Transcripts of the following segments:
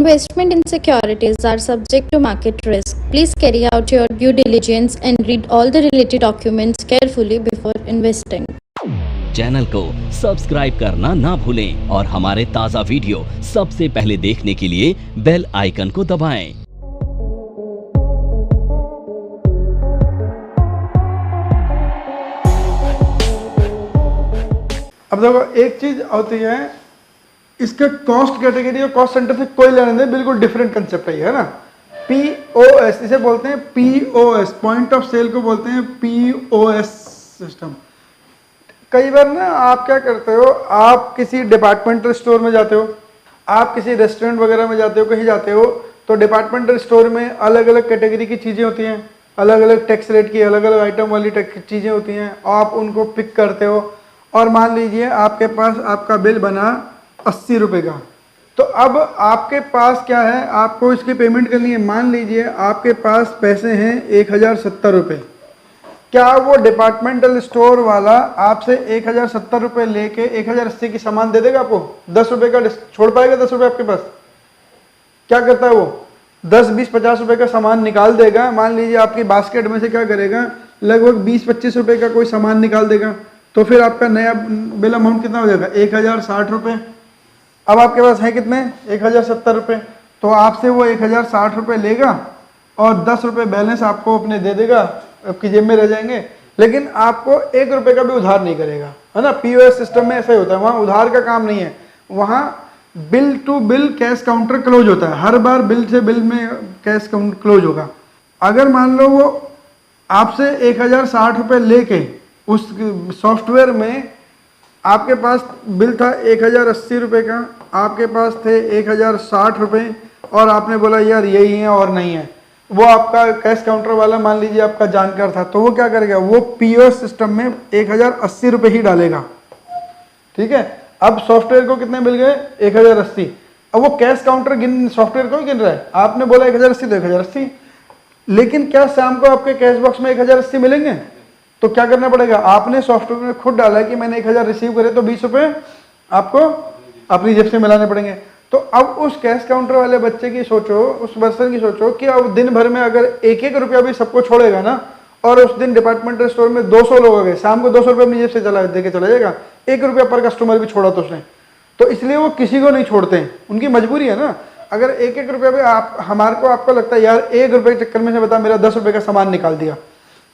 Investment in securities are subject to market risk. Please carry out your due diligence and read all the related documents carefully before investing. Channel को subscribe करना ना भूलें और हमारे ताज़ा video सबसे पहले देखने के लिए बेल आइकन को दबाएं। अब देखो एक चीज होती है, इसके कॉस्ट कैटेगरी और कॉस्ट सेंटर से कोई लेना नहीं, बिल्कुल डिफरेंट कंसेप्ट है ना। पीओएस इसे बोलते हैं, पीओएस पॉइंट ऑफ सेल को बोलते हैं पीओएस सिस्टम। कई बार ना आप क्या करते हो, आप किसी डिपार्टमेंटल स्टोर में जाते हो, आप किसी रेस्टोरेंट वगैरह में जाते हो, कहीं जाते हो तो डिपार्टमेंटल स्टोर में अलग अलग कैटेगरी की चीज़ें होती हैं, अलग अलग टैक्स रेट की अलग अलग आइटम वाली चीज़ें होती हैं। आप उनको पिक करते हो और मान लीजिए आपके पास आपका बिल बना 80 रुपये का, तो अब आपके पास क्या है, आपको इसकी पेमेंट करनी है। मान लीजिए आपके पास पैसे हैं 1070 रुपये। क्या वो डिपार्टमेंटल स्टोर वाला आपसे 1070 रुपये लेके 1080 की सामान दे देगा आपको? 10 रुपये का छोड़ पाएगा? 10 रुपये आपके पास क्या करता है वो? 10, 20, 50 रुपये का सामान निकाल देगा। मान लीजिए आपकी बास्केट में से क्या करेगा, लगभग 20-25 रुपये का कोई सामान निकाल देगा, तो फिर आपका नया बिल अमाउंट कितना हो जाएगा? 1060 रुपये। अब आपके पास है कितने? 1070 रुपये। तो आपसे वो 1060 रुपये लेगा और 10 रुपये बैलेंस आपको अपने दे देगा, आपकी जेब में रह जाएंगे, लेकिन आपको 1 रुपये का भी उधार नहीं करेगा, है ना। पीओएस सिस्टम में ऐसा ही होता है, वहाँ उधार का काम नहीं है, वहाँ bill to bill cash counter close होता है। हर बार बिल से बिल में कैश काउंटर क्लोज होगा। अगर मान लो वो आपसे 1060 रुपये लेके उस सॉफ्टवेयर में आपके पास बिल था 1080 रुपये का, आपके पास थे 1060 रुपये और आपने बोला यार यही है और नहीं है, वो आपका कैश काउंटर वाला मान लीजिए आपका जानकार था, तो वो क्या करेगा, वो पीओएस सिस्टम में 1080 रुपये ही डालेगा। ठीक है, अब सॉफ्टवेयर को कितने मिल गए? 1080। अब वो कैश काउंटर सॉफ्टवेयर को ही गिन रहा है। आपने बोला 1080 तो 1080, लेकिन क्या शाम को आपके कैश बॉक्स में 1080 मिलेंगे? तो क्या करना पड़ेगा, आपने सॉफ्टवेयर में खुद डाला कि मैंने 1000 रिसीव करे तो 20 रुपये आपको अपनी जेब से मिलाने पड़ेंगे। तो अब उस कैश काउंटर वाले बच्चे की सोचो, उस पर्सन की सोचो कि अब दिन भर में अगर 1-1 रुपया भी सबको छोड़ेगा ना, और उस दिन डिपार्टमेंटल स्टोर में 200 लोग आ गए, शाम को 200 रुपये अपनी जेब से दे के चला जाएगा। 1 रुपया पर कस्टमर भी छोड़ा तो उसने, तो इसलिए वो किसी को नहीं छोड़ते हैं, उनकी मजबूरी है ना। अगर 1-1 रुपया भी आपको लगता है यार 1 रुपये के चक्कर में से बता मेरा 10 रुपये का सामान निकाल दिया,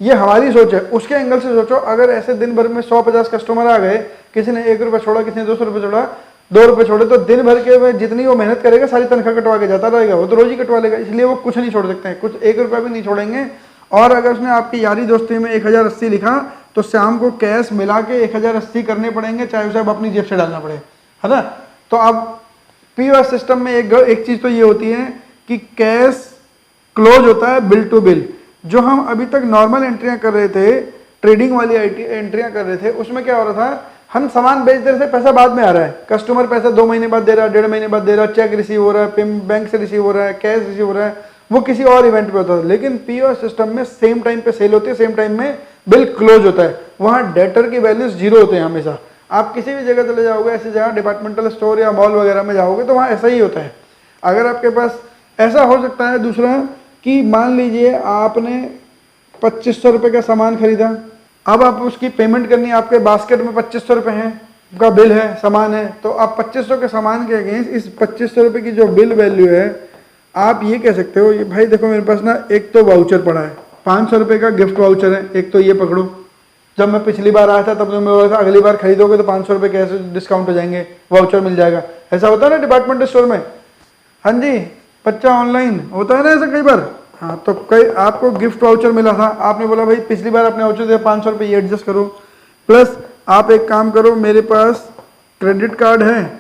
ये हमारी सोच है। उसके एंगल से सोचो, अगर ऐसे दिन भर में 100-50 कस्टमर आ गए, किसी ने 1 रुपया छोड़ा, किसी ने 200 रुपये छोड़ा, 2 रुपये छोड़े, तो दिन भर के में जितनी वो मेहनत करेगा सारी तनख्वाह कटवा के जाता रहेगा, वो तो रोज ही कटवा लेगा। इसलिए वो कुछ नहीं छोड़ सकते हैं, कुछ 1 रुपया भी नहीं छोड़ेंगे। और अगर उसने आपकी यारी दोस्ती में 1080 लिखा, तो शाम को कैश मिला के 1080 करने पड़ेंगे, चाहे उसे अब अपनी जेब से डालना पड़े, है ना। तो अब पीओएस सिस्टम में एक चीज तो ये होती है कि कैश क्लोज होता है बिल टू बिल। जो हम अभी तक नॉर्मल एंट्रियां कर रहे थे, ट्रेडिंग वाली एंट्रियां कर रहे थे, उसमें क्या हो रहा था, हम सामान बेच दे रहे थे, पैसा बाद में आ रहा है, कस्टमर पैसा 2 महीने बाद दे रहा है, 1.5 महीने बाद दे रहा है, चेक रिसीव हो रहा है, बैंक से रिसीव हो रहा है, कैश रिसीव हो रहा है, वो किसी और इवेंट पे होता है। लेकिन पीओएस सिस्टम में सेम टाइम पे सेल होती है, सेम टाइम में बिल क्लोज होता है। वहाँ डेटर की वैल्यूज 0 होते हैं हमेशा। आप किसी भी जगह चले जाओगे, ऐसी जगह डिपार्टमेंटल स्टोर या मॉल वगैरह में जाओगे तो वहाँ ऐसा ही होता है। अगर आपके पास ऐसा हो सकता है दूसरा कि मान लीजिए आपने 2500 रुपये का सामान खरीदा, अब आप उसकी पेमेंट करनी है, आपके बास्केट में 2500 रुपये हैं का बिल है, सामान है, तो आप 2500 के सामान के अगेंस्ट इस 2500 रुपये की जो बिल वैल्यू है, आप ये कह सकते हो ये भाई देखो मेरे पास ना एक तो वाउचर पड़ा है, 500 रुपये का गिफ्ट वाउचर है, एक तो ये पकड़ो, जब मैं पिछली बार आया था तब तो मैं बोला था अगली बार खरीदोगे तो 500 रुपये कैसे डिस्काउंट हो जाएंगे, वाउचर मिल जाएगा। ऐसा होता है ना डिपार्टमेंटल स्टोर में। हाँ जी, बच्चा ऑनलाइन होता है ना ऐसा कई बार। हाँ, तो कई आपको गिफ्ट वाउचर मिला था, आपने बोला भाई पिछली बार आपने वाउचर दिया 500 रुपये, ये एडजस्ट करो, प्लस आप एक काम करो, मेरे पास क्रेडिट कार्ड है,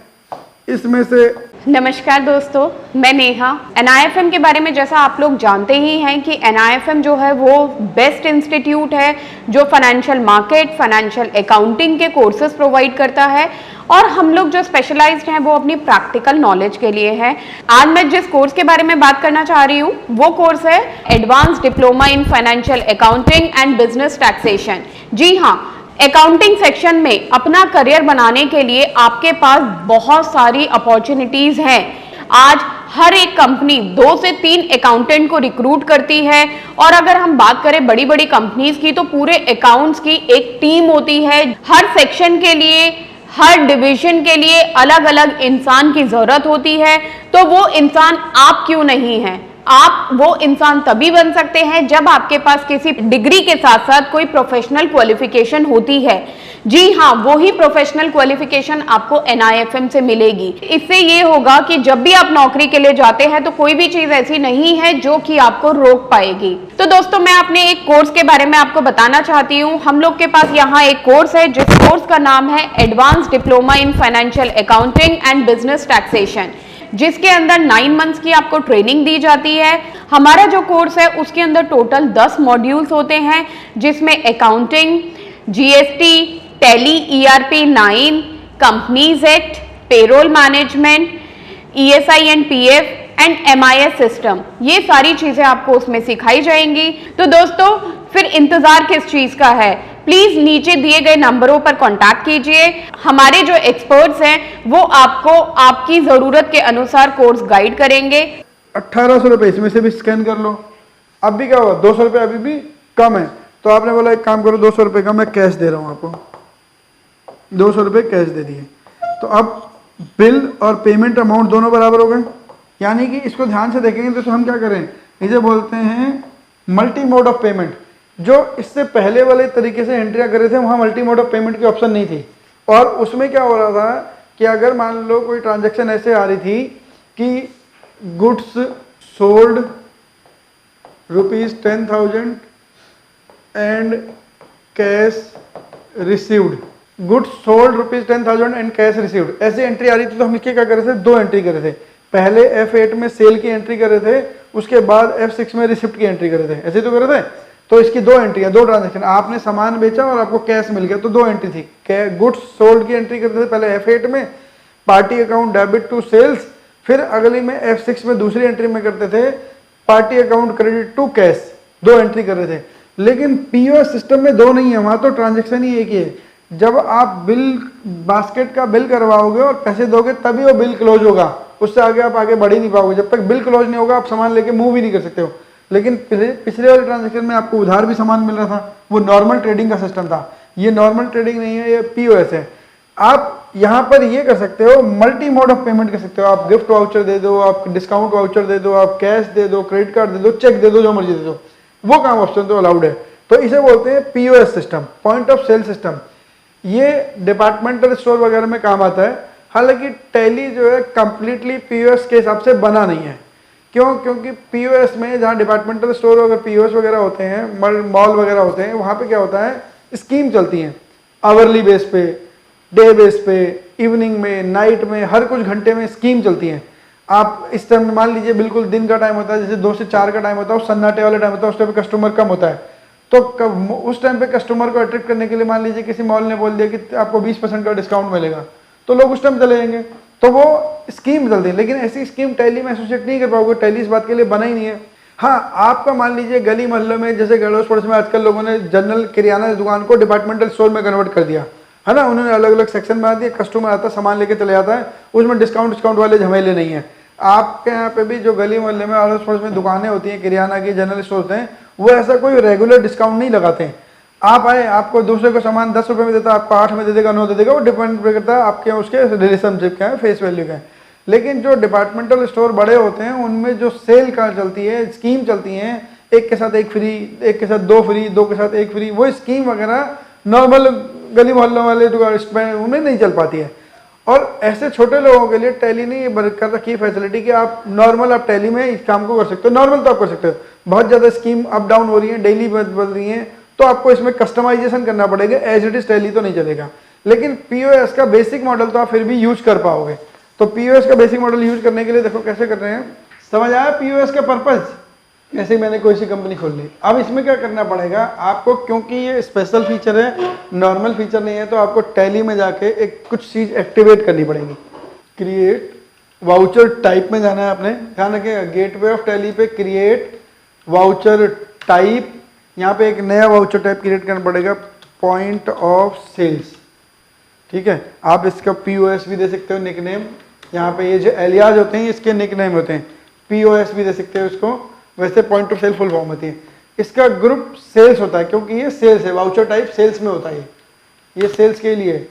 इसमें से। नमस्कार दोस्तों, मैं नेहा। NIFM के बारे में जैसा आप लोग जानते ही हैं कि NIFM जो है वो बेस्ट इंस्टीट्यूट है जो फाइनेंशियल मार्केट, फाइनेंशियल अकाउंटिंग के कोर्सेज प्रोवाइड करता है, और हम लोग जो स्पेशलाइज्ड हैं वो अपनी प्रैक्टिकल नॉलेज के लिए है। आज मैं जिस कोर्स के बारे में बात करना चाह रही हूँ वो कोर्स है advance diploma in financial accounting and business taxation. जी हाँ, अकाउंटिंग सेक्शन में अपना करियर बनाने के लिए आपके पास बहुत सारी अपॉर्चुनिटीज हैं। आज हर एक कंपनी 2 से 3 अकाउंटेंट को रिक्रूट करती है। और अगर हम बात करें बड़ी बड़ी कंपनीज की, तो पूरे अकाउंट्स की एक टीम होती है। हर सेक्शन के लिए, हर डिवीजन के लिए अलग अलग इंसान की जरूरत होती है। तो वो इंसान आप क्यों नहीं है? आप वो इंसान तभी बन सकते हैं जब आपके पास किसी डिग्री के साथ साथ कोई प्रोफेशनल क्वालिफिकेशन होती है। जी हाँ, वो ही प्रोफेशनल क्वालिफिकेशन आपको NIFM से मिलेगी। इससे ये होगा कि जब भी आप नौकरी के लिए जाते हैं तो कोई भी चीज ऐसी नहीं है जो कि आपको रोक पाएगी। तो दोस्तों, मैं अपने एक कोर्स के बारे में आपको बताना चाहती हूँ। हम लोग के पास यहाँ एक कोर्स है जिस कोर्स का नाम है advance diploma in financial accounting and business taxation, जिसके अंदर 9 मंथ्स की आपको ट्रेनिंग दी जाती है। हमारा जो कोर्स है उसके अंदर टोटल 10 मॉड्यूल्स होते हैं, जिसमें accounting, GST, tally, ERP 9, companies act, payroll management, ESI and PF and MIS system, ये सारी चीजें आपको उसमें सिखाई जाएंगी। तो दोस्तों, फिर इंतजार किस चीज का है? प्लीज नीचे दिए गए नंबरों पर कांटेक्ट कीजिए। हमारे जो एक्सपर्ट्स हैं वो आपको आपकी जरूरत के अनुसार कोर्स गाइड करेंगे। 1800 रुपये इसमें से भी स्कैन कर लो। अब भी क्या हुआ, 200 रुपये अभी भी कम है, तो आपने बोला एक काम करो, 200 रुपये का मैं कैश दे रहा हूँ आपको, 200 रुपये कैश दे दिए। तो अब बिल और पेमेंट अमाउंट दोनों बराबर हो गए। यानी कि इसको ध्यान से देखेंगे तो हम क्या करें, इसे बोलते हैं मल्टी मोड ऑफ पेमेंट। जो इससे पहले वाले तरीके से एंट्रियाँ कर रहे थे वहाँ मल्टी मोड ऑफ पेमेंट की ऑप्शन नहीं थी। और उसमें क्या हो रहा था कि अगर मान लो कोई ट्रांजैक्शन ऐसे आ रही थी कि goods sold ₹10,000 and cash received, goods sold ₹10,000 and cash received, ऐसी एंट्री आ रही थी। तो हम इसके क्या कर रहे थे, 2 एंट्री कर रहे थे। पहले F8 में सेल की एंट्री कर रहे थे, उसके बाद F6 में रिसिप्ट की एंट्री कर रहे थे, ऐसे तो कर रहे थे। तो इसकी 2 एंट्री, 2 ट्रांजेक्शन, आपने सामान बेचा और आपको कैश मिल गया, तो 2 एंट्री थी। गुड्स सोल्ड की एंट्री करते थे पहले F8 में, party account debit to sales, फिर अगली में F6 में दूसरी एंट्री में करते थे party account credit to cash, 2 entry कर रहे थे। लेकिन POS सिस्टम में 2 नहीं है, वहां तो ट्रांजेक्शन ही एक ही है। जब आप बिल बास्केट का बिल करवाओगे और पैसे दोगे तभी वो बिल क्लोज होगा, उससे आगे आप आगे बढ़ ही नहीं पाओगे। जब तक बिल क्लोज नहीं होगा आप सामान लेके मूव ही नहीं कर सकते हो। लेकिन पिछले वाले ट्रांजेक्शन में आपको उधार भी सामान मिल रहा था, वो नॉर्मल ट्रेडिंग का सिस्टम था। ये नॉर्मल ट्रेडिंग नहीं है, ये POS है। आप यहाँ पर ये कर सकते हो, मल्टी मोड ऑफ पेमेंट कर सकते हो। आप गिफ्ट वाउचर दे दो, आप डिस्काउंट वाउचर दे दो, आप कैश दे दो, क्रेडिट कार्ड दे दो, चेक दे दो, जो मर्जी दे दो, वो काम ऑप्शन तो अलाउड है। तो इसे बोलते हैं POS system, point of sale system. ये डिपार्टमेंटल स्टोर वगैरह में काम आता है। हालांकि टैली जो है कंप्लीटली POS के हिसाब से बना नहीं है। क्यों? क्योंकि POS में जहाँ डिपार्टमेंटल स्टोर अगर POS वगैरह होते हैं, मॉल वगैरह होते हैं, वहाँ पे क्या होता है, स्कीम चलती है आवरली बेस पे, डे बेस पे, इवनिंग में, नाइट में, हर कुछ घंटे में स्कीम चलती है। आप इस टाइम मान लीजिए बिल्कुल दिन का टाइम होता है, जैसे 2 से 4 का टाइम होता है, उस सन्नाटे वाले टाइम होता है, उस टाइम पे कस्टमर कम होता है। तो उस टाइम पे कस्टमर को अट्रैक्ट करने के लिए मान लीजिए किसी मॉल ने बोल दिया कि आपको 20% का डिस्काउंट मिलेगा, तो लोग उस टाइम चले जाएंगे, तो वो स्कीम चलती है। लेकिन ऐसी स्कीम टैली में एसोसिएट नहीं कर पाओगे, टैली इस बात के लिए बना ही नहीं है। हाँ, आपका मान लीजिए गली मोहल्लों में, जैसे गड़ोस पड़ोस में आजकल लोगों ने जनरल किराना दुकान को डिपार्टमेंटल स्टोर में कन्वर्ट कर दिया है ना। उन्होंने अलग अलग सेक्शन बना दिया, कस्टमर आता है सामान लेके चले जाता है, उसमें डिस्काउंट वाले झमेले नहीं है। आपके यहाँ पे भी जो गली मोहल्ले में अड़ोस पड़ोस में दुकानें होती हैं किराना की, जनरल स्टोर होते हैं, वो ऐसा कोई रेगुलर डिस्काउंट नहीं लगाते हैं। आप आए, आपको दूसरे को सामान 10 रुपये में देता है, आपको 8 में दे देगा, 9 दे देगा, वो डिपेंड करता है आपके उसके रिलेशनशिप का है, फेस वैल्यू का है। लेकिन जो डिपार्टमेंटल स्टोर बड़े होते हैं उनमें जो सेल का चलती है, स्कीम चलती है, एक के साथ एक फ्री, एक के साथ 2 फ्री, 2 के साथ 1 फ्री, वो स्कीम वगैरह नॉर्मल गली मोहल्लों वाले उनमें नहीं चल पाती है। और ऐसे छोटे लोगों के लिए टैली ने ये कर रखी है फैसिलिटी कि आप नॉर्मल आप टैली में इस काम को कर सकते हो। नॉर्मल तो आप कर सकते हो, बहुत ज़्यादा स्कीम अप डाउन हो रही है, डेली बदल रही हैं, तो आपको इसमें कस्टमाइजेशन करना पड़ेगा। एज इट इज टैली तो नहीं चलेगा। लेकिन POS का बेसिक मॉडल तो आप फिर भी यूज कर पाओगे। तो POS का बेसिक मॉडल यूज करने के लिए देखो कैसे कर रहे हैं, समझ आया POS का पर्पज? ऐसे मैंने कोई सी कंपनी खोल ली। अब इसमें क्या करना पड़ेगा आपको, क्योंकि ये स्पेशल फीचर है, नॉर्मल फीचर नहीं है, तो आपको टैली में जाके एक कुछ चीज़ एक्टिवेट करनी पड़ेगी। क्रिएट वाउचर टाइप में जाना है आपने, ध्यान रखिएगा, गेटवे ऑफ टैली पे क्रिएट वाउचर टाइप, यहाँ पे एक नया वाउचर टाइप क्रिएट करना पड़ेगा, पॉइंट ऑफ सेल्स। ठीक है, आप इसका POS भी दे सकते हो निकनेम, यहाँ पे ये जो एलियाज होते हैं इसके निक नेम होते हैं, POS भी दे सकते हो इसको, वैसे point of sale full form होती है। इसका ग्रुप सेल्स होता है क्योंकि ये सेल्स है, वाउचर टाइप सेल्स में होता है, ये सेल्स के लिए।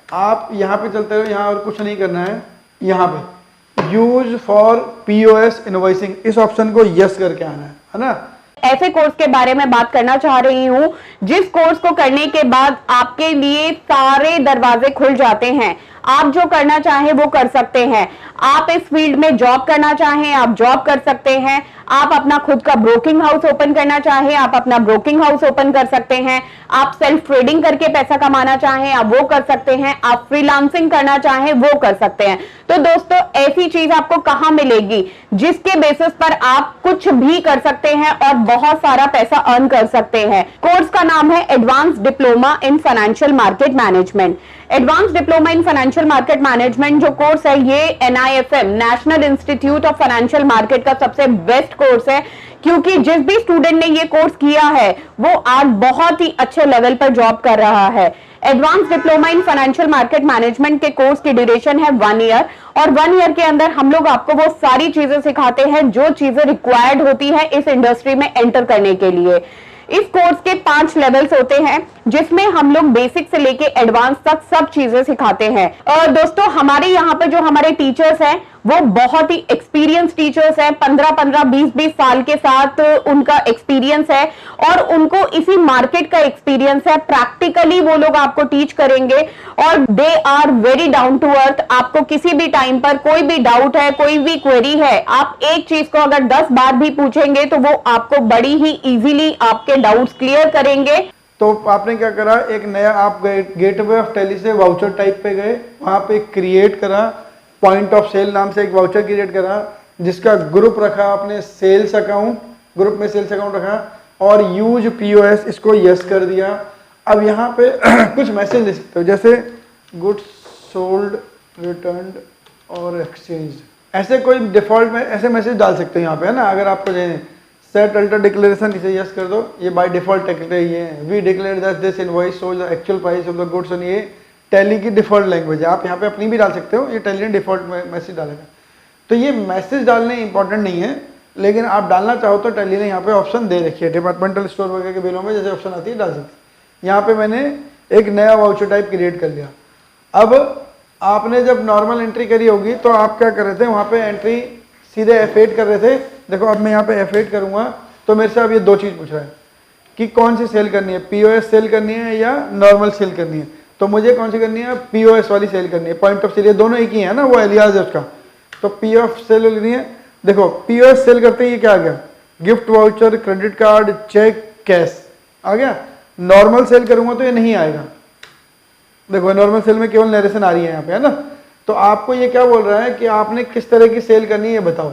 आप यहाँ पे चलते रहो, यहाँ और कुछ नहीं करना है, यहाँ पे यूज फॉर POS इनवॉइसिंग इस ऑप्शन को यस करके आना है ना। ऐसे कोर्स के बारे में बात करना चाह रही हूं जिस कोर्स को करने के बाद आपके लिए सारे दरवाजे खुल जाते हैं, आप जो करना चाहें वो कर सकते हैं। आप इस फील्ड में जॉब करना चाहें आप जॉब कर सकते हैं, आप अपना खुद का ब्रोकिंग हाउस ओपन करना चाहें आप अपना ब्रोकिंग हाउस ओपन कर सकते हैं, आप सेल्फ ट्रेडिंग करके पैसा कमाना चाहें आप वो कर सकते हैं, आप फ्रीलांसिंग करना चाहें वो कर सकते हैं। तो दोस्तों ऐसी चीज आपको कहां मिलेगी जिसके बेसिस पर आप कुछ भी कर सकते हैं और बहुत सारा पैसा अर्न कर सकते हैं। कोर्स का नाम है advance diploma in financial market management. Advance diploma in financial market management जो कोर्स है ये NIFM national institute of financial market का सबसे बेस्ट कोर्स है, क्योंकि जिस भी स्टूडेंट ने ये कोर्स किया है वो आज बहुत ही अच्छे लेवल पर जॉब कर रहा है। Advance diploma in financial market management के कोर्स की ड्यूरेशन है 1 ईयर और 1 ईयर के अंदर हम लोग आपको वो सारी चीजें सिखाते हैं जो चीजें रिक्वायर्ड होती है इस इंडस्ट्री में एंटर करने के लिए। इस कोर्स के 5 लेवल्स होते हैं जिसमें हम लोग बेसिक से लेके एडवांस तक सब चीजें सिखाते हैं। और दोस्तों हमारे यहाँ पे जो हमारे टीचर्स हैं वो बहुत ही एक्सपीरियंस टीचर्स हैं, 15-15, 20-20 साल के साथ उनका एक्सपीरियंस है और उनको इसी मार्केट का एक्सपीरियंस है। प्रैक्टिकली वो लोग आपको टीच करेंगे और they are very down to earth. आपको किसी भी टाइम पर कोई भी डाउट है, कोई भी क्वेरी है, आप एक चीज को अगर 10 बार भी पूछेंगे तो वो आपको बड़ी ही इजीली आपके डाउट्स क्लियर करेंगे। तो आपने क्या करा, एक नया आप गेटवे ऑफ टैली से वाउचर टाइप पे गए, वहां पे क्रिएट करा, पॉइंट ऑफ सेल नाम से एक वाउचर क्रिएट करा जिसका ग्रुप रखा आपने सेल्स अकाउंट, ग्रुप में सेल्स अकाउंट रखा और यूज POS इसको यस कर दिया। अब यहाँ पे कुछ मैसेज दे सकते हो जैसे गुड्स सोल्ड, रिटर्न्ड और एक्सचेंज, ऐसे कोई डिफॉल्ट में ऐसे मैसेज डाल सकते हो यहाँ पे, है ना। अगर आपको सेट अल्टर डिक्लेरेशन इसे यस कर दो, ये बाय डिफॉल्ट ये है, we declare that this invoice shows the actual price of the goods, और ये टैली की डिफॉल्ट लैंग्वेज है। आप यहाँ पे अपनी भी डाल सकते हो, ये टैली ने डिफॉल्ट मैसेज डालेगा। तो ये मैसेज डालने इंपॉर्टेंट नहीं है, लेकिन आप डालना चाहो तो टैली ने यहाँ पे ऑप्शन दे रखी है, डिपार्टमेंटल स्टोर वगैरह के बिलों में जैसे ऑप्शन आती है डाल सकते। यहाँ पे मैंने एक नया वाउचर टाइप क्रिएट कर लिया। अब आपने जब नॉर्मल एंट्री करी होगी तो आप क्या कर रहे थे, वहाँ पे एंट्री सीधे F8 कर रहे थे। देखो अब मैं यहाँ पे F8 करूँगा तो मेरे से अब ये 2 चीज़ पूछ रहा है कि कौन सी सेल करनी है, POS सेल करनी है या नॉर्मल सेल करनी है। तो मुझे कौन सी करनी है, POS वाली सेल करनी है, पॉइंट ऑफ सेल, ये दोनों एक ही है ना, वो एलियाज है उसका। तो POS सेल लेनी है। देखो POS सेल करते ही ये क्या आ गया, gift voucher, credit card, cheque, cash आ गया। नॉर्मल सेल करूंगा तो ये नहीं आएगा। देखो नॉर्मल सेल में केवल नरेशन आ रही है यहाँ पे, है ना। तो आपको ये क्या बोल रहा है कि आपने किस तरह की सेल करनी है बताओ।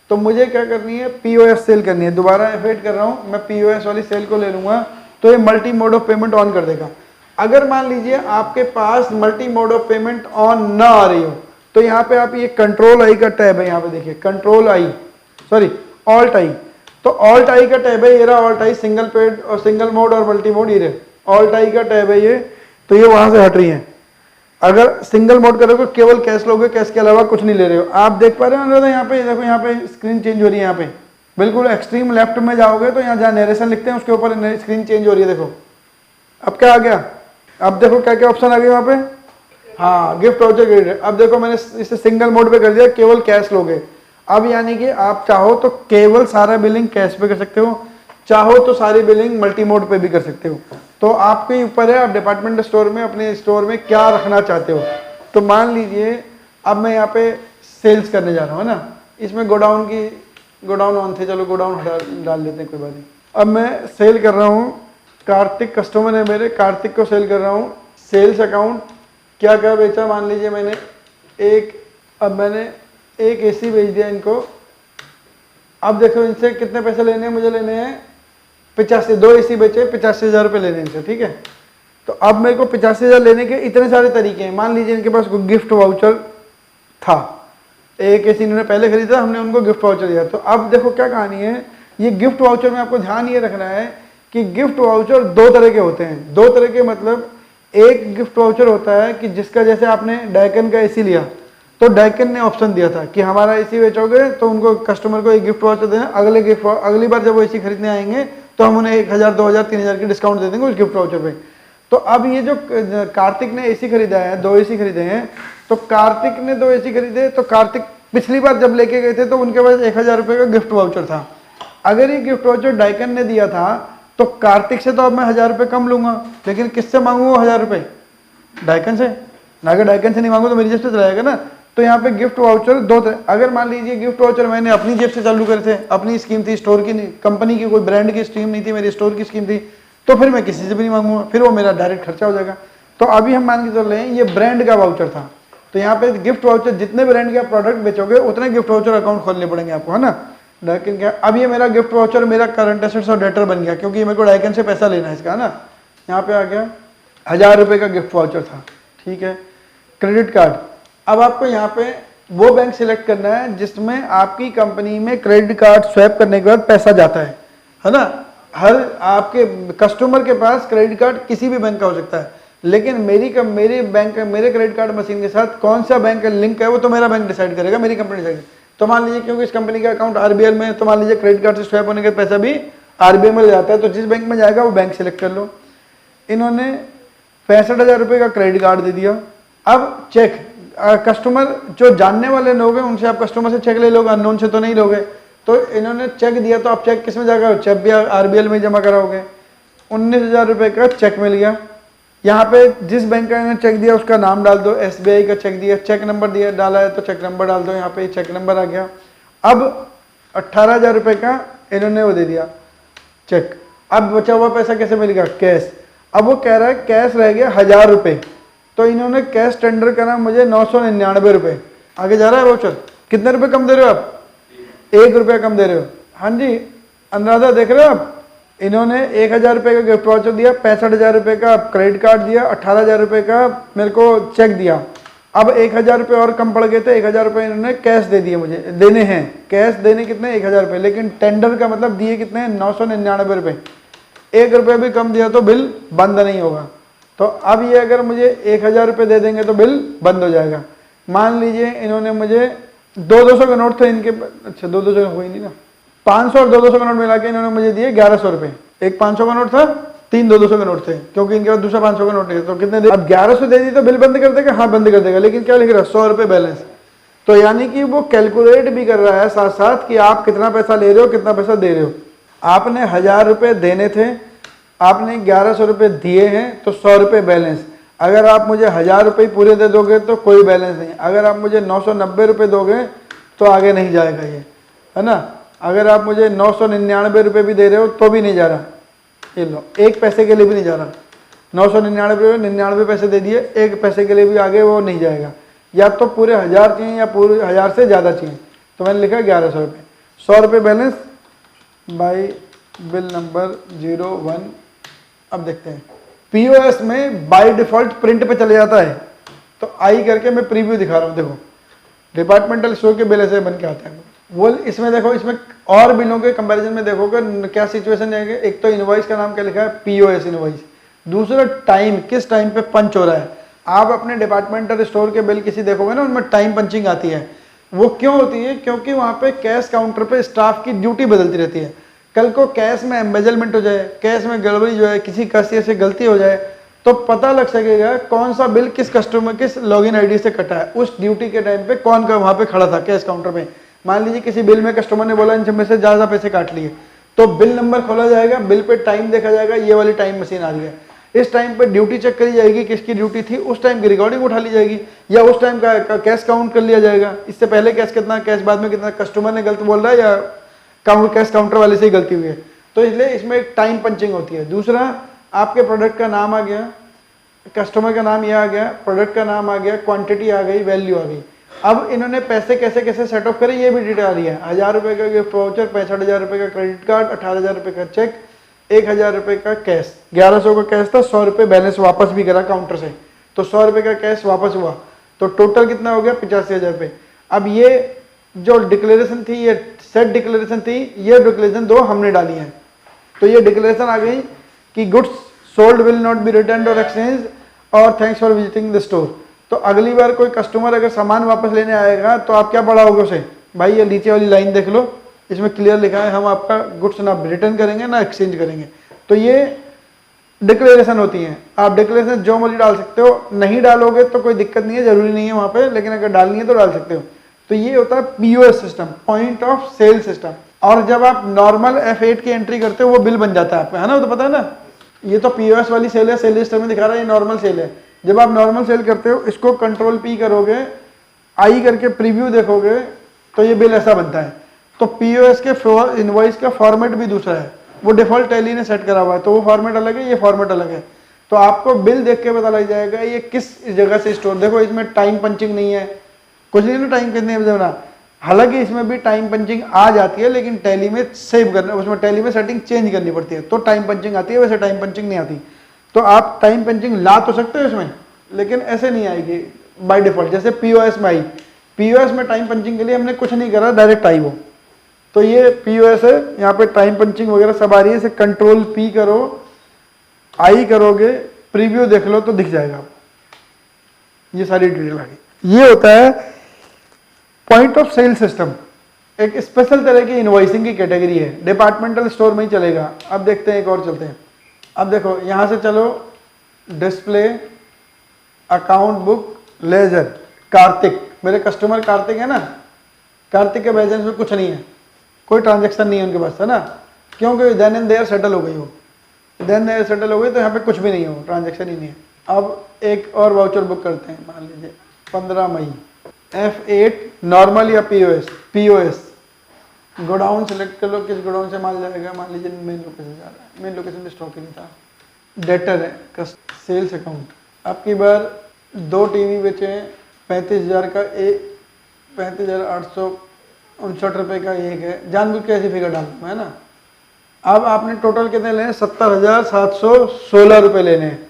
तो मुझे क्या करनी है, POS सेल करनी है। दोबारा F8 कर रहा हूँ, मैं POS वाली सेल को ले लूंगा तो ये multi mode of payment on कर देगा। अगर मान लीजिए आपके पास multi mode of payment on ना आ रही हो तो यहाँ पे आप ये कंट्रोल आई का टैब है, यहाँ पे देखिए कंट्रोल आई, सॉरी ऑल्ट आई। तो ऑल्ट आई का टैब है, ये रहा ऑल्ट आई, सिंगल पेड और सिंगल मोड और मल्टी मोड, ये रहे ऑल्ट आई का टैब है ये। तो ये वहां से हट रही है। अगर सिंगल मोड करोगे केवल कैश लोगे, कैश के अलावा कुछ नहीं ले रहे हो। आप देख पा रहे हो यहाँ पे, देखो यहाँ पे स्क्रीन चेंज हो रही है। यहाँ पे बिल्कुल एक्सट्रीम लेफ्ट में जाओगे तो यहाँ जहाँ नरेशन लिखते हैं उसके ऊपर स्क्रीन चेंज हो रही है। देखो अब क्या आ गया, अब देखो क्या क्या ऑप्शन आ गए वहाँ पे। हाँ गिफ्ट वाउचर क्रेडिट। अब देखो मैंने इसे सिंगल मोड पे कर दिया, केवल कैश लोगे। अब यानी कि आप चाहो तो केवल सारा बिलिंग कैश पे कर सकते हो, चाहो तो सारी बिलिंग मल्टी मोड पे भी कर सकते हो। तो आपके ऊपर है, आप डिपार्टमेंट स्टोर में अपने स्टोर में क्या रखना चाहते हो। तो मान लीजिए अब मैं यहाँ पे सेल्स करने जा रहा हूँ ना, इसमें गोडाउन ऑन थे, चलो गोडाउन हटा डाल देते हैं, कोई बात नहीं। अब मैं सेल कर रहा हूँ, कार्तिक कस्टमर है मेरे, कार्तिक को सेल कर रहा हूँ। सेल्स अकाउंट क्या क्या बेचा, मान लीजिए मैंने एक AC बेच दिया इनको। अब देखो इनसे कितने पैसे लेने हैं, मुझे लेने हैं 85, 2 AC बेचे, 85,000 रुपये लेने इनसे, ठीक है। तो अब मेरे को 85,000 लेने के इतने सारे तरीके हैं। मान लीजिए इनके पास गिफ्ट वाउचर था, एक AC इन्होंने पहले खरीदा, हमने उनको गिफ्ट वाउचर दिया। तो अब देखो क्या कहानी है, ये गिफ्ट वाउचर में आपको ध्यान ये रखना है कि गिफ्ट वाउचर 2 तरह के होते हैं। 2 तरह के मतलब एक गिफ्ट वाउचर होता है कि जिसका जैसे आपने डायकन का AC लिया तो डाइकन ने ऑप्शन दिया था कि हमारा एसी बेचोगे तो उनको कस्टमर को एक गिफ्ट वाउचर देना, अगली बार जब वो एसी खरीदने आएंगे तो हम उन्हें 1000, 2000, 3000 की डिस्काउंट दे देंगे उस गिफ्ट वाउचर पे। तो अब ये जो कार्तिक ने एसी खरीदा है, 2 एसी खरीदे हैं, तो कार्तिक ने 2 एसी खरीदे, तो कार्तिक पिछली बार जब लेके गए थे तो उनके पास 1000 रुपये का गिफ्ट वाउचर था। अगर ये गिफ्ट वाउचर डाइकन ने दिया था तो कार्तिक से तो अब मैं 1000 रुपये कम लूंगा, लेकिन किससे मांगूंगा 1000 रुपये? डाइकन से ना। अगर डाइकन से नहीं मांगू तो मेरी जेब से चला जाएगा ना। तो यहाँ पे गिफ्ट वाउचर 2 तरह, अगर मान लीजिए गिफ्ट वाउचर मैंने अपनी जेब से चालू करे थे, अपनी स्कीम थी, स्टोर की नहीं, कंपनी की कोई ब्रांड की स्कीम नहीं थी, मेरी स्टोर की स्कीम थी, तो फिर मैं किसी से भी नहीं मांगूंगा, फिर वो मेरा डायरेक्ट खर्चा हो जाएगा। तो अभी हम मान के चल रहे हैं ये ब्रांड का वाउचर था, तो यहाँ पे गिफ्ट वाउचर जितने ब्रांड के आप प्रोडक्ट बेचोगे उतने गिफ्ट वाउचर अकाउंट खोलने पड़ेंगे आपको, है ना। डाइकन क्या, अब ये मेरा गिफ्ट वाउचर मेरा करंट एसेट्स और डेटर बन गया, क्योंकि मेरे को डाइकन से पैसा लेना है इसका, है ना। यहाँ पे आ गया 1000 रुपये का गिफ्ट वाउचर था, ठीक है। क्रेडिट कार्ड, अब आपको यहाँ पे वो बैंक सिलेक्ट करना है जिसमें आपकी कंपनी में क्रेडिट कार्ड स्वैप करने के बाद पैसा जाता है ना। हर आपके कस्टमर के पास क्रेडिट कार्ड किसी भी बैंक का हो सकता है, लेकिन मेरे क्रेडिट कार्ड मशीन के साथ कौन सा बैंक का लिंक है वो तो मेरा बैंक डिसाइड करेगा, मेरी कंपनी डिसाइड। तो मान लीजिए क्योंकि इस कंपनी का अकाउंट आरबीएल में, तो मान लीजिए क्रेडिट कार्ड से स्वैप होने का पैसा भी आरबीएल में जाता है, तो जिस बैंक में जाएगा वो बैंक सिलेक्ट कर लो। इन्होंने 65,000 रुपये का क्रेडिट कार्ड दे दिया। अब चेक, कस्टमर जो जानने वाले लोग हैं उनसे आप कस्टमर से चेक ले लोगे, अननोन से तो नहीं लोगे। तो इन्होंने चेक दिया, तो आप चेक किस में जाएगा? चेक भी आरबीएल में जमा कराओगे। 19,000 रुपये का चेक मिल गया। यहाँ पे जिस बैंक का इन्होंने चेक दिया उसका नाम डाल दो, एसबीआई का चेक दिया, चेक नंबर दिया डाला है तो चेक नंबर डाल दो, यहाँ पे चेक नंबर आ गया। अब 18,000 रुपये का इन्होंने वो दे दिया चेक। अब बचा हुआ पैसा कैसे मिलेगा? कैश। अब वो कह रहा है कैश रह गया 1000 रुपये, तो इन्होंने कैश टेंडर करा मुझे 999 रुपये। आगे जा रहा है वाउचर। कितने रुपए कम दे रहे हो आप? 1 रुपया कम दे रहे हो। हाँ जी, अनुराधा देख रहे हो आप, इन्होंने 1000 रुपये का गिफ्ट वाउचर दिया, 65,000 रुपये का क्रेडिट कार्ड दिया, 18,000 रुपये का मेरे को चेक दिया। अब 1000 रुपये और कम पड़ गए थे, 1000 रुपये इन्होंने कैश दे दिए, मुझे देने हैं। कैश देने कितने? 1000 रुपये, लेकिन टेंडर का मतलब दिए कितने? 999 रुपये। 1 रुपया भी कम दिया तो बिल बंद नहीं होगा। तो अब ये अगर मुझे 1000 रुपये दे देंगे तो बिल बंद हो जाएगा। मान लीजिए इन्होंने मुझे 200 का नोट थे इनके, अच्छा 200 हुई नहीं ना, 500 और 200 का नोट मिला के इन्होंने मुझे दिए 1100 रुपये। एक 500 का नोट था, 3 200 के नोट थे, क्योंकि इनके पास दूसरा 500 का नोट नहीं था। तो कितने दे? अब 1100 दे दी तो बिल बंद कर देगा? हाँ बंद कर देगा, लेकिन क्या लिख रहा है? 100 रुपये बैलेंस। तो यानी कि वो कैलकुलेट भी कर रहा है साथ साथ कि आप कितना पैसा ले रहे हो, कितना पैसा दे रहे हो। आपने 1000 रुपये देने थे, आपने 1100 रुपये दिए हैं, तो 100 रुपये बैलेंस। अगर आप मुझे 1000 रुपये पूरे दे दोगे तो कोई बैलेंस नहीं। अगर आप मुझे 990 रुपये दोगे तो आगे नहीं जाएगा ये, है ना। अगर आप मुझे 999 रुपये भी दे रहे हो तो भी नहीं जा रहा। ये लो, 1 पैसे के लिए भी नहीं जा रहा। 999 99 पैसे दे दिए, 1 पैसे के लिए भी आगे वो नहीं जाएगा। या तो पूरे 1000 चाहिए या पूरे 1000 से ज़्यादा चाहिए। तो मैंने लिखा 1100 रुपये। 100 रुपये बैलेंस बाई बिल नंबर 01। अब देखते हैं, पीओएस में बाय डिफॉल्ट प्रिंट पे चले जाता है, तो आई करके मैं प्रीव्यू दिखा रहा हूँ। देखो, डिपार्टमेंटल स्टोर के बिल ऐसे बन के आता है वो। इसमें देखो, इसमें और बिलों के कंपैरिजन में देखोगे क्या सिचुएशन जाएंगे। एक तो इनवॉइस का नाम क्या लिखा है? POS invoice. दूसरा टाइम, किस टाइम पे पंच हो रहा है। आप अपने डिपार्टमेंटल स्टोर के बिल किसी देखोगे ना, उनमें टाइम पंचिंग आती है। वो क्यों होती है? क्योंकि वहाँ पे कैश काउंटर पे स्टाफ की ड्यूटी बदलती रहती है। कल को कैश में एम्बेजलमेंट हो जाए, कैश में गड़बड़ी जो है, किसी कैशियर से गलती हो जाए, तो पता लग सकेगा कौन सा बिल किस कस्टमर, किस लॉगिन आईडी से कटा है। उस ड्यूटी के टाइम पे कौन का वहाँ पे खड़ा था कैश काउंटर पे। मान लीजिए किसी बिल में कस्टमर ने बोला इनसे में से ज़्यादा पैसे काट लिए, तो बिल नंबर खोला जाएगा, बिल पे टाइम देखा जाएगा, ये वाली टाइम मशीन आ रही है। इस टाइम पे ड्यूटी चेक करी जाएगी, किसकी ड्यूटी थी, उस टाइम की रिकॉर्डिंग उठा ली जाएगी, या उस टाइम का कैश काउंट कर लिया जाएगा। इससे पहले कैश कितना, कैश बाद में कितना, कस्टमर ने गलत बोल रहा है या कैश काउंटर वाले से ही गलती हुई है। तो इसलिए इसमें एक टाइम पंचिंग होती है। दूसरा, आपके प्रोडक्ट का नाम आ गया, कस्टमर का नाम ये आ गया, प्रोडक्ट का नाम आ गया, क्वांटिटी आ गई, वैल्यू आ गई। अब इन्होंने पैसे कैसे कैसे सेट ऑफ करे ये भी डिटेल आ रही है। 1000 रुपये का गिफ्ट वाउचर, 65,000 रुपये का क्रेडिट कार्ड, 18,000 रुपये का चेक, 1000 रुपये का कैश, 1100 का कैश था, 100 रुपये बैलेंस वापस भी करा काउंटर से, तो 100 रुपये का कैश वापस हुआ, तो टोटल कितना हो गया? 85,000 रुपये। अब ये जो डिक्लेरेशन थी, ये सेट डिक्लेरेशन थी, ये डिक्लेरेशन 2 हमने डाली है। तो ये डिक्लेरेशन आ गई कि goods sold will not be return और एक्सचेंज और thanks for visiting the store. तो अगली बार कोई कस्टमर अगर सामान वापस लेने आएगा तो आप क्या पढ़ाओगे उसे, भाई ये नीचे वाली लाइन देख लो, इसमें क्लियर लिखा है हम आपका गुड्स ना रिटर्न करेंगे ना एक्सचेंज करेंगे। तो ये डिक्लेरेशन होती हैं। आप डिक्लेरेशन जो मर्जी डाल सकते हो, नहीं डालोगे तो कोई दिक्कत नहीं है, जरूरी नहीं है वहाँ पे, लेकिन अगर डालनी है तो डाल सकते हो। तो ये होता है POS system, point of sale system. और जब आप नॉर्मल F8 की एंट्री करते हो वो बिल बन जाता है आपका, है ना, वो तो पता है ना। ये तो पीओएस वाली सेल है, सेल लिस्ट में दिखा रहा है, ये नॉर्मल सेल है। जब आप नॉर्मल सेल करते हो, इसको कंट्रोल P करोगे, आई करके प्रीव्यू देखोगे तो ये बिल ऐसा बनता है। तो पीओएस के इनवॉइस का फॉर्मेट भी दूसरा है, वो डिफॉल्ट टैली ने सेट करा हुआ है, तो वो फॉर्मेट अलग है, ये फॉर्मेट अलग है। तो आपको बिल देख के पता लग जाएगा ये किस जगह से स्टोर। देखो इसमें टाइम पंचिंग नहीं है, कुछ नहीं ना टाइम कितने बजे, हालांकि इसमें भी टाइम पंचिंग आ जाती है, लेकिन टैली में सेव करना, उसमें टैली में सेटिंग चेंज करनी पड़ती है तो टाइम पंचिंग आती है, वैसे टाइम पंचिंग नहीं आती। तो आप टाइम पंचिंग ला तो सकते हो इसमें, लेकिन ऐसे नहीं आएगी बाय डिफॉल्ट। जैसे पीओएस में आई, पीओएस में टाइम पंचिंग के लिए हमने कुछ नहीं करा, डायरेक्ट आई वो। तो ये पीओएस है, यहाँ पे टाइम पंचिंग वगैरह सब आ रही है। इसे कंट्रोल P करो, आई करोगे, प्रीव्यू देख लो तो दिख जाएगा आपको, ये सारी डिटेल आ गई। ये होता है पॉइंट ऑफ सेल सिस्टम, एक स्पेशल तरह की इनवॉइसिंग की कैटेगरी है, डिपार्टमेंटल स्टोर में ही चलेगा। अब देखते हैं एक और चलते हैं। अब देखो यहाँ से चलो, display, account book, ledger, Kartik, मेरे कस्टमर कार्तिक है ना, कार्तिक के बैलेंस में कुछ नहीं है, कोई ट्रांजैक्शन नहीं है उनके पास, है ना, क्योंकि देन एंड देयर सेटल हो गई हो, देन देयर सेटल हो गई, तो यहाँ पे कुछ भी नहीं हो, ट्रांजैक्शन ही नहीं है। अब एक और वाउचर बुक करते हैं, मान लीजिए 15 मई, F8 नॉर्मल या पीओएस, गोडाउन सेलेक्ट कर लो, किस गोडाउन से माल जाएगा, मान लीजिए मेन लोकेशन जा रहा है, मेन लोकेशन में स्टॉक ही नहीं था। डेटर है सेल्स अकाउंट, आपकी बार 2 टीवी बेचे हैं, 35,000 का एक, 35,859 रुपये का एक है, जानबूझ के ऐसी फिगर डाल दूँ है ना। अब आपने टोटल कितने लेने, 70,716 रुपये लेने हैं।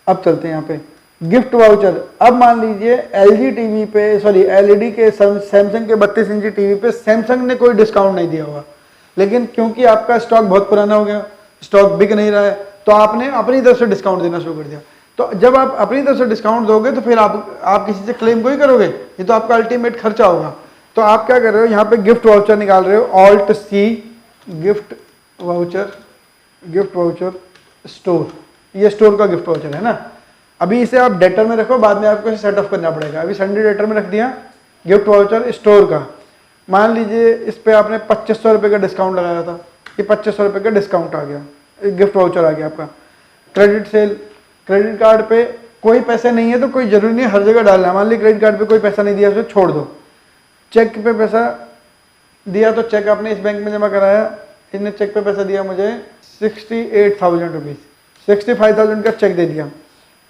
अब चलते हैं यहाँ पे गिफ्ट वाउचर। अब मान लीजिए LG टीवी पे, सॉरी LED के, सैमसंग के 32 इंची टीवी पे सैमसंग ने कोई डिस्काउंट नहीं दिया हुआ, लेकिन क्योंकि आपका स्टॉक बहुत पुराना हो गया, स्टॉक बिक नहीं रहा है, तो आपने अपनी तरफ से डिस्काउंट देना शुरू कर दिया। तो जब आप अपनी तरफ से डिस्काउंट दोगे तो फिर आप किसी से क्लेम को ही करोगे, ये तो आपका अल्टीमेट खर्चा होगा। तो आप क्या कर रहे हो, यहाँ पे गिफ्ट वाउचर निकाल रहे हो, Alt C, gift voucher store, ये स्टोर का गिफ्ट वाउचर है ना। अभी इसे आप डेटर में रखो, बाद में आपको इसे सेट ऑफ करना पड़ेगा। अभी संडे डेटर में रख दिया गिफ्ट वाउचर स्टोर का। मान लीजिए इस पे आपने 2500 रुपये का डिस्काउंट लगाया था, ये 2500 रुपये का डिस्काउंट आ गया, गिफ्ट वाउचर आ गया आपका। क्रेडिट सेल, क्रेडिट कार्ड पे कोई पैसे नहीं है तो कोई जरूरी नहीं हर जगह डालना। मान लीजिए क्रेडिट कार्ड पे कोई पैसा नहीं दिया, उसे छोड़ दो। चेक पे पैसा दिया तो चेक आपने इस बैंक में जमा कराया, इनने चेक पे पैसा दिया मुझे 68,000 रुपीज़, 65,000 का चेक दे दिया।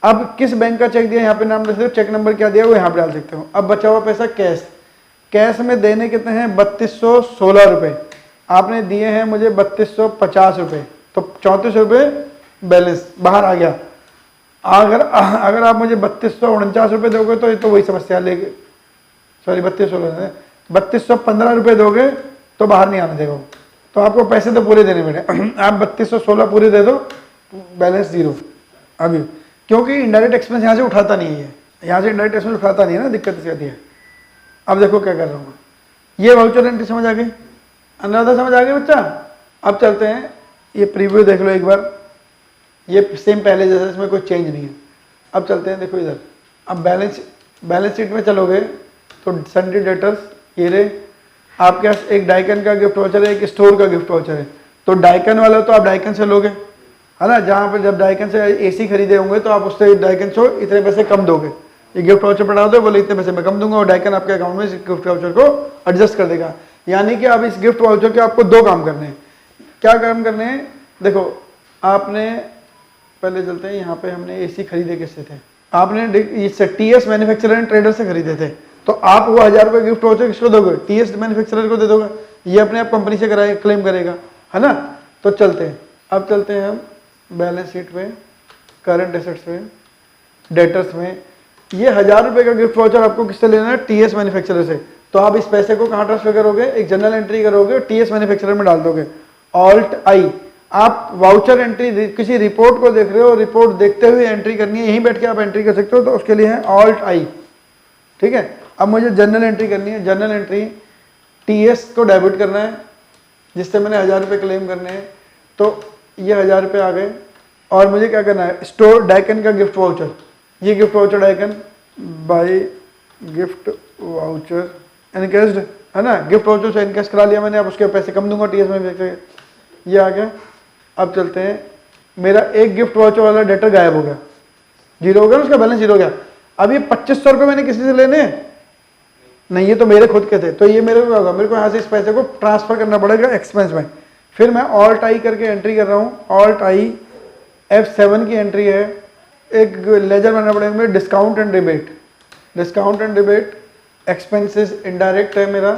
अब किस बैंक का चेक दिया, यहाँ पे नाम दे सकते हो, चेक नंबर क्या दिया वो यहाँ पे डाल सकते हो। अब बचा हुआ पैसा कैश में देने कितने हैं, 3216 रुपये आपने दिए हैं मुझे, 3250 रुपये, तो 34 रुपये बैलेंस बाहर आ गया। अगर आप मुझे 3249 रुपये दोगे तो वही समस्या लेके, सॉरी 3215 रुपये दोगे तो बाहर नहीं आने देगा। तो आपको पैसे तो पूरे देने पड़े, आप 3216 पूरे दे दो, बैलेंस 0। अभी क्योंकि इनडायरेक्ट एक्सपेंस यहाँ से उठाता नहीं है, यहाँ से इनडायरेक्ट एक्सपेंस उठाता नहीं है ना, दिक्कत इसे आती है। अब देखो क्या कर रहा हूँ, ये वाउचर एंट्री समझ आ गई, अनुराधा समझ आ गई बच्चा। अब चलते हैं, ये प्रीव्यू देख लो एक बार, ये सेम पहले जैसा, इसमें कोई चेंज नहीं है। अब चलते हैं, देखो इधर, अब बैलेंस शीट में चलोगे तो संडे डेटर्स, ये रे आपके पास एक डाइकन का गिफ्ट वाउचर है, एक स्टोर का गिफ्ट वाउचर है। तो डाइकन वाला तो आप डाइकन से लोगे, है ना, जहाँ पर जब डाइकन से AC खरीदे होंगे तो आप उससे डाइकन से इतने पैसे कम दोगे, ये गिफ्ट वाउचर बढ़ा दो, बोले इतने पैसे मैं कम दूंगा, और डाइकन आपके अकाउंट में इस गिफ्ट वाउचर को एडजस्ट कर देगा। यानी कि अब इस गिफ्ट वाउचर के आपको 2 काम करने हैं। क्या काम करने हैं, देखो आपने पहले चलते हैं, यहाँ पे हमने AC खरीदे किससे थे, आपने इससे TS मैन्युफैक्चरर एंड ट्रेडर से खरीदे थे। तो आप वो 1000 रुपये गिफ्ट वाउचर किसको दोगे, TS मैन्युफैक्चरर को दे दोगे, ये अपने आप कंपनी से कराए क्लेम करेगा, है ना। तो चलते हैं, अब चलते हैं हम बैलेंस शीट में, करंट एसेट्स में, डेटर्स में। ये 1000 रुपये का गिफ्ट वाउचर आपको किससे लेना है, TS मैन्युफैक्चरर से। तो आप इस पैसे को कहाँ ट्रांसफर करोगे, एक जनरल एंट्री करोगे, TS मैन्युफैक्चरर में डाल दोगे, Alt I। आप वाउचर एंट्री किसी रिपोर्ट को देख रहे हो, रिपोर्ट देखते हुए एंट्री करनी है, यहीं बैठ के आप एंट्री कर सकते हो, तो उसके लिए है ऑल्ट आई। ठीक है, अब मुझे जर्नल एंट्री करनी है। जर्नल एंट्री टीएस को डेबिट करना है, जिससे मैंने 1000 रुपये क्लेम करने हैं, तो ये 1000 रुपये आ गए। और मुझे क्या करना है, स्टोर डाइकन का गिफ्ट वाउचर, ये gift voucher Daikin by gift voucher encashed है ना, गिफ्ट वाउचर से एनकैश करा लिया मैंने, अब उसके पैसे कम दूंगा टीएस में, ये आ गया। अब चलते हैं, मेरा एक गिफ्ट वाउचर वाला डेटा गायब हो गया, जीरो हो गया, उसका बैलेंस जीरो हो गया। अब ये 2500 रुपये मैंने किसी से लेने नहीं, ये तो मेरे खुद के थे, तो ये मेरे को होगा, मेरे को यहाँ से इस पैसे को ट्रांसफर करना पड़ेगा एक्सपेंस में। फिर मैं ऑल्ट आई करके एंट्री कर रहा हूँ, ऑल्ट आई F7 की एंट्री है, एक लेजर बनाना पड़ेगा मेरे, discount and rebate. Discount and rebate expenses indirect है मेरा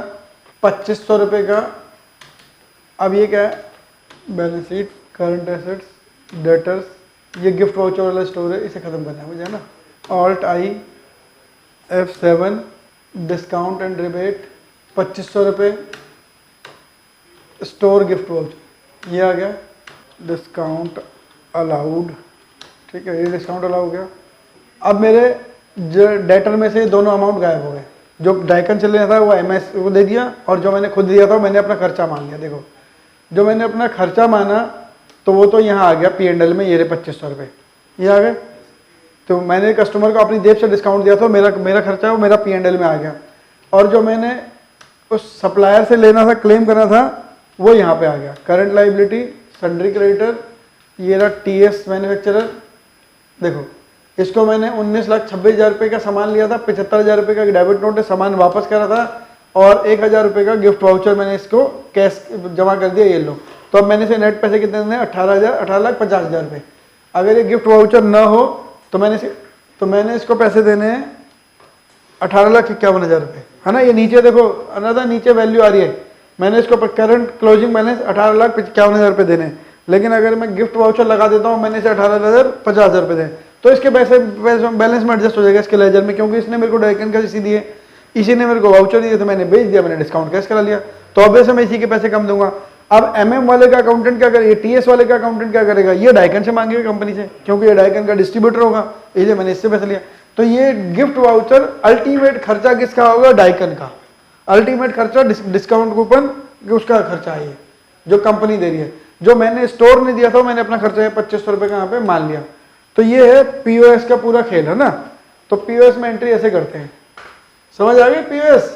2500 रुपये का। अब ये क्या है, balance sheet, current assets, debtors, ये गिफ्ट वाउचर वाला स्टोर है, इसे खत्म करना है मुझे, है ना। Alt I F7 discount and rebate 2500 रुपये, स्टोर गिफ्ट वाउचर, ये आ गया। डिस्काउंट अलाउड, ठीक है, ये डिस्काउंट अलाउ हो गया। अब मेरे डेटर में से दोनों अमाउंट गायब हो गए, जो डाइकन चल रहा था वो MS को दे दिया, और जो मैंने खुद दिया था मैंने अपना खर्चा मान लिया। देखो, जो मैंने अपना खर्चा माना तो वो तो यहाँ आ गया P&L में, ये रहे 2500 रुपये, ये आ गए। तो मैंने कस्टमर को अपनी जेब से डिस्काउंट दिया था, मेरा खर्चा वो मेरा P&L में आ गया। और जो मैंने उस सप्लायर से लेना था, क्लेम करना था, वो यहाँ पे आ गया। करंट लाइबिलिटी, सन्ड्री क्रेडिटर, ये रहा TS मैन्युफैक्चरर। देखो, इसको मैंने 19,26,000 रुपये का सामान लिया था, 75,000 रुपये का डेबिट नोट है, सामान वापस करा था, और 1,000 रुपये का गिफ्ट वाउचर मैंने इसको कैश जमा कर दिया, ये लो। तो अब मैंने इसे नेट पैसे कितने देने, 18,50,000 रुपये। अगर ये गिफ्ट वाउचर ना हो तो मैंने इसको पैसे देने हैं 18,51,000 रुपये, है ना। ये नीचे देखो, अनदर नीचे वैल्यू आ रही है, मैंने इसको करंट क्लोजिंग बैलेंस 18,51,000 रुपये देने हैं। लेकिन अगर मैं गिफ्ट वाउचर लगा देता हूँ, मैंने इसे 18,50,000 रुपये दें, तो इसके पैसे बैलेंस में एडजस्ट हो जाएगा इसके लेजर में, क्योंकि इसने मेरे को डाइकन का इसी दिए, इसी ने मेरे को वाउचर दिए, तो मैंने बेच दिया, मैंने डिस्काउंट कैश करा लिया, तो अब मैं इसी के पैसे कम दूंगा। अब MM वाले का अकाउंटेंट क्या करेगा, TS वाले का अकाउंटेंट क्या करेगा, ये डाइकन से मांगेगा कंपनी से, क्योंकि ये डाइकन का डिस्ट्रीब्यूटर होगा, इसलिए मैंने इससे पैसे लिया। तो ये गिफ्ट वाउचर अल्टीमेट खर्चा किसका होगा, डाइकन का। अल्टीमेट खर्चा डिस्काउंट कूपन उसका खर्चा है, जो कंपनी दे रही है। जो मैंने स्टोर ने दिया था, मैंने अपना खर्चा 2500 रुपये का यहाँ पे मान लिया। तो ये है POS का पूरा खेल, है ना। तो POS में एंट्री ऐसे करते हैं, समझ आ गई POS।